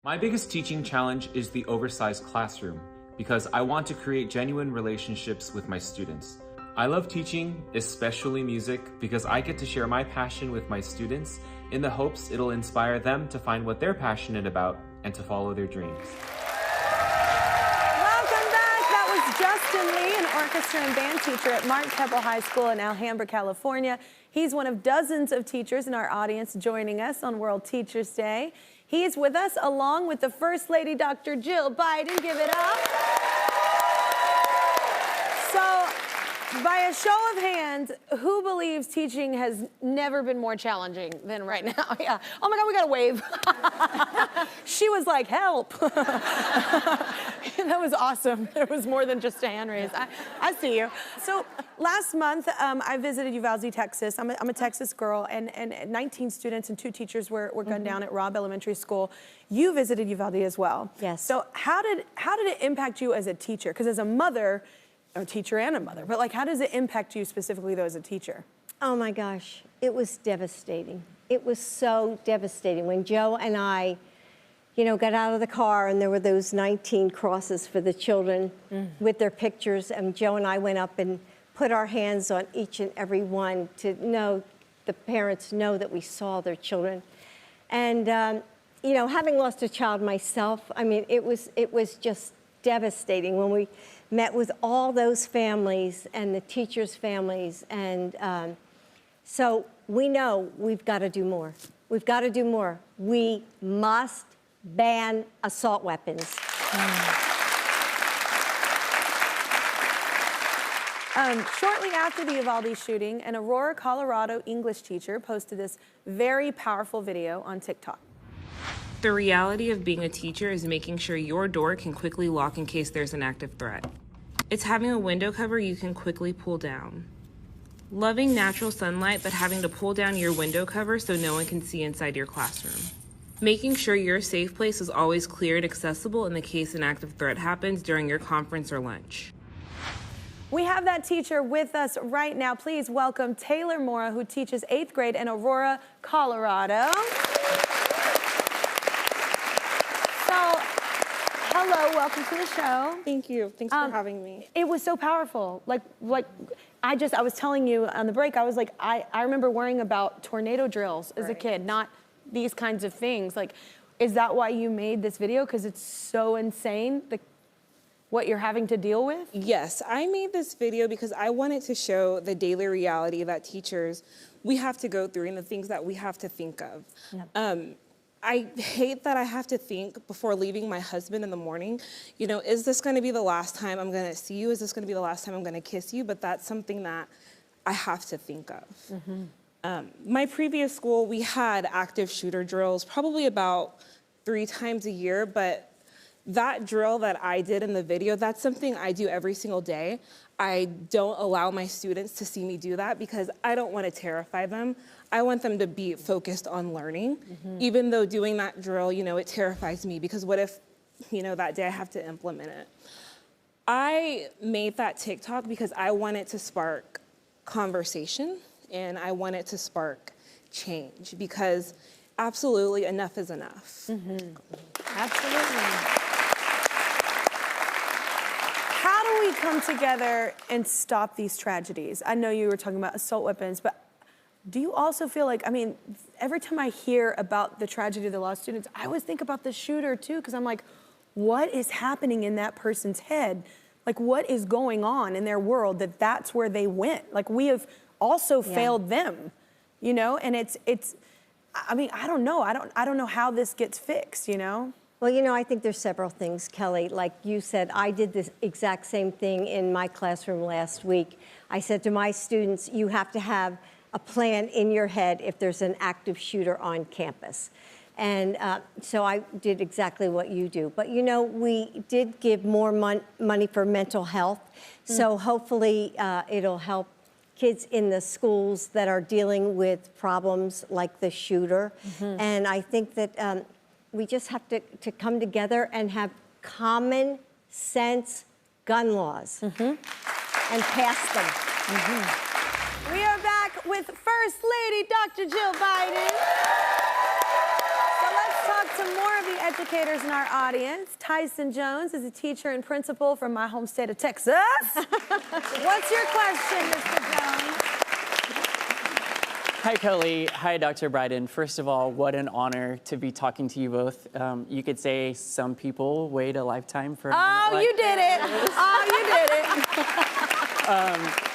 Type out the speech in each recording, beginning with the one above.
My biggest teaching challenge is the oversized classroom because I want to create genuine relationships with my students. I love teaching, especially music, because I get to share my passion with my students in the hopes it'll inspire them to find what they're passionate about and to follow their dreams. Welcome back. That was Justin Lee, an orchestra and band teacher at Mark Keppel High School in Alhambra, California. He's one of dozens of teachers in our audience joining us on World Teachers Day. He is with us along with the First Lady, Dr. Jill Biden. Give it up. So, by a show of hands, who believes teaching has never been more challenging than right now? Yeah. Oh my God, we got to wave. She was like, help. That was awesome. There was more than just a hand raise. I see you. So last month, I visited Uvalde, Texas. I'm a Texas girl, and 19 students and 2 teachers were gunned down at Robb Elementary School. You visited Uvalde as well. Yes. So how did it impact you as a teacher? Because as a mother, a teacher and a mother, but like, how does it impact you specifically though as a teacher? Oh my gosh, it was devastating. It was so devastating when Joe and I, got out of the car and there were those 19 crosses for the children with their pictures, and Joe and I went up and put our hands on each and every one to know, the parents know that we saw their children. And, having lost a child myself, I mean, it was just devastating when we met with all those families and the teachers' families. And so we know we've got to do more. We've got to do more. We must ban assault weapons. Shortly after the Uvalde shooting, an Aurora, Colorado English teacher posted this very powerful video on TikTok. The reality of being a teacher is making sure your door can quickly lock in case there's an active threat. It's having a window cover you can quickly pull down. Loving natural sunlight, but having to pull down your window cover so no one can see inside your classroom. Making sure your safe place is always clear and accessible in the case an active threat happens during your conference or lunch. We have that teacher with us right now. Please welcome Taylor Mora, who teaches 8th grade in Aurora, Colorado. Hello, welcome to the show. Thank you. Thanks for having me. It was so powerful. I was telling you on the break, I was like, I remember worrying about tornado drills as a kid, not these kinds of things. Like, is that why you made this video? Because it's so insane, what you're having to deal with? Yes, I made this video because I wanted to show the daily reality that teachers, we have to go through and the things that we have to think of. Yep. I hate that I have to think before leaving my husband in the morning, is this going to be the last time I'm going to see you? Is this going to be the last time I'm going to kiss you? But that's something that I have to think of. My previous school, we had active shooter drills probably about 3 times a year, but that drill that I did in the video, that's something I do every single day. I don't allow my students to see me do that because I don't want to terrify them. I want them to be focused on learning. Even though doing that drill, it terrifies me because what if, that day I have to implement it. I made that TikTok because I wanted to spark conversation and I wanted to spark change because absolutely enough is enough. Absolutely. How do we come together and stop these tragedies? I know you were talking about assault weapons, but do you also feel like, every time I hear about the tragedy of the lost students, I always think about the shooter too, because I'm like, what is happening in that person's head? Like, what is going on in their world that's where they went? Like, we have also failed them, and it's, I don't know. I don't know how this gets fixed, Well, I think there's several things, Kelly. Like you said, I did this exact same thing in my classroom last week. I said to my students, you have to have a plan in your head if there's an active shooter on campus. And so I did exactly what you do. But, we did give more money for mental health. So hopefully it'll help kids in the schools that are dealing with problems like the shooter. And I think that we just have to come together and have common sense gun laws and pass them. We are back with First Lady Dr. Jill Biden. So let's talk some more of the educators in our audience. Tyson Jones is a teacher and principal from my home state of Texas. What's your question, Mr. Jones? Hi, Kelly. Hi, Dr. Bryden. First of all, what an honor to be talking to you both. You could say some people wait a lifetime for a moment like You did it. Oh, you did it.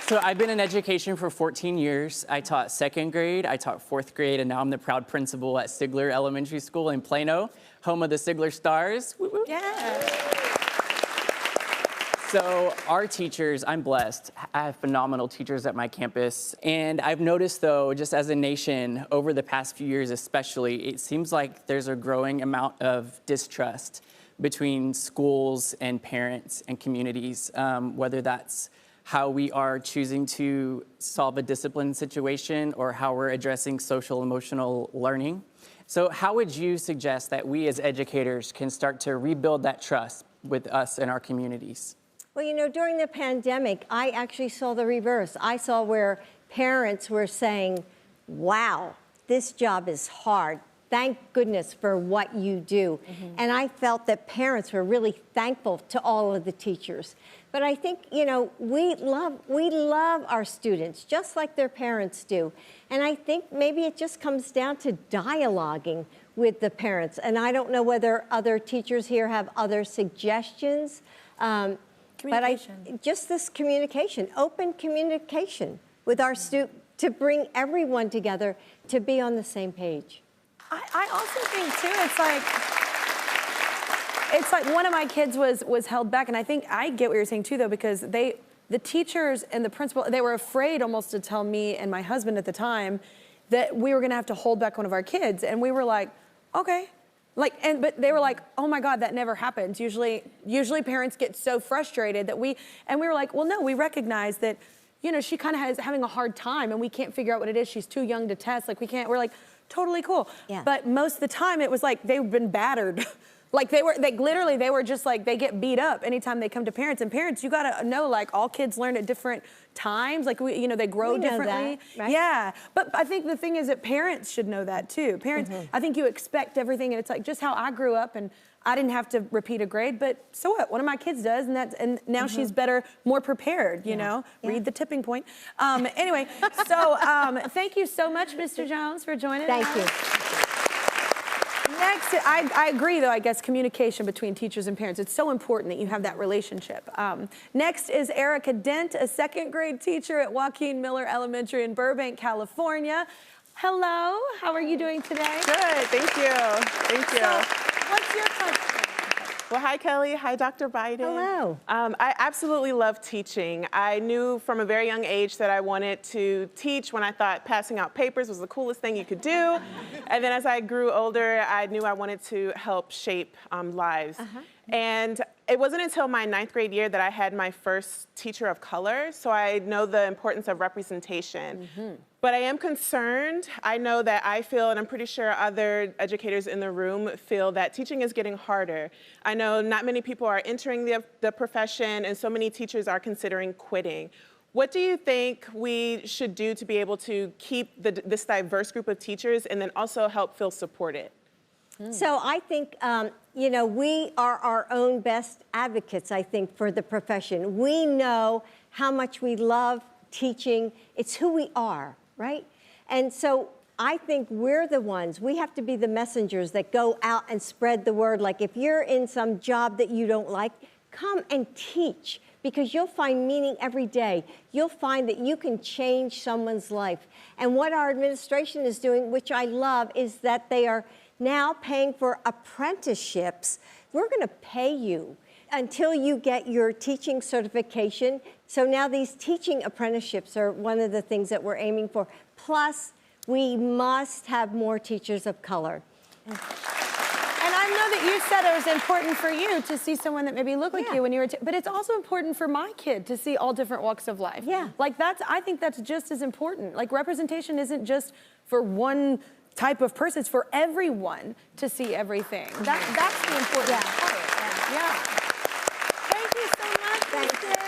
So I've been in education for 14 years. I taught second grade, I taught fourth grade, and now I'm the proud principal at Sigler Elementary School in Plano, home of the Sigler Stars. Woo -woo. Yeah. So our teachers, I'm blessed. I have phenomenal teachers at my campus. And I've noticed, though, just as a nation, over the past few years especially, it seems like there's a growing amount of distrust between schools and parents and communities, whether that's how we are choosing to solve a discipline situation or how we're addressing social emotional learning. So how would you suggest that we as educators can start to rebuild that trust with us and our communities? Well, you know, during the pandemic, I actually saw the reverse. I saw where parents were saying, wow, this job is hard. Thank goodness for what you do. And I felt that parents were really thankful to all of the teachers. But I think, you know, we love our students just like their parents do. And I think maybe it just comes down to dialoguing with the parents. And I don't know whether other teachers here have other suggestions. But just this communication, open communication with our students to bring everyone together to be on the same page. I also think too, it's like one of my kids was held back, and I think I get what you're saying too, though, because the teachers and the principal, they were afraid almost to tell me and my husband at the time that we were going to have to hold back one of our kids, and we were like, okay. But they were like, oh my God, that never happens. Usually parents get so frustrated that we were like, well, no, we recognize that, you know, she kind of is having a hard time and we can't figure out what it is. She's too young to test. We're like, totally cool. Yeah. But most of the time it was like they've been battered. They were just like, they get beat up anytime they come to parents. And parents, you gotta know, like, all kids learn at different times. They grow differently. That, right? Yeah. But I think the thing is that parents should know that too. Parents, I think you expect everything, and it's like just how I grew up, and I didn't have to repeat a grade, but so what? One of my kids does, and now she's better, more prepared, you know? Yeah. Read The Tipping Point. Anyway, so thank you so much, Mr. Jones, for joining us. Thank you. Next, I agree, though, I guess, communication between teachers and parents. It's so important that you have that relationship. Next is Erica Dent, a second grade teacher at Joaquin Miller Elementary in Burbank, California. Hello, how are you doing today? Good, thank you. Thank you. So, what's your question? Well, hi, Kelly. Hi, Dr. Biden. Hello. I absolutely love teaching. I knew from a very young age that I wanted to teach when I thought passing out papers was the coolest thing you could do. And then as I grew older, I knew I wanted to help shape lives. And it wasn't until my 9th grade year that I had my first teacher of color, so I know the importance of representation. But I am concerned. I know that I feel, and I'm pretty sure other educators in the room feel, that teaching is getting harder. I know not many people are entering the profession, and so many teachers are considering quitting. What do you think we should do to be able to keep this diverse group of teachers and then also help feel supported? So I think, you know, we are our own best advocates, I think, for the profession. We know how much we love teaching. It's who we are, right? And so I think we're the ones, we have to be the messengers that go out and spread the word. Like, if you're in some job that you don't like, come and teach, because you'll find meaning every day. You'll find that you can change someone's life. And what our administration is doing, which I love, is that they are now paying for apprenticeships. We're going to pay you until you get your teaching certification. So now these teaching apprenticeships are one of the things that we're aiming for. Plus, we must have more teachers of color. And I know that you said it was important for you to see someone that maybe looked like you when you were, but it's also important for my kid to see all different walks of life. Yeah. Like, I think that's just as important. Like, representation isn't just for one type of person, it's for everyone to see everything. That's the important part. Yeah. Thank you so much. Thank you.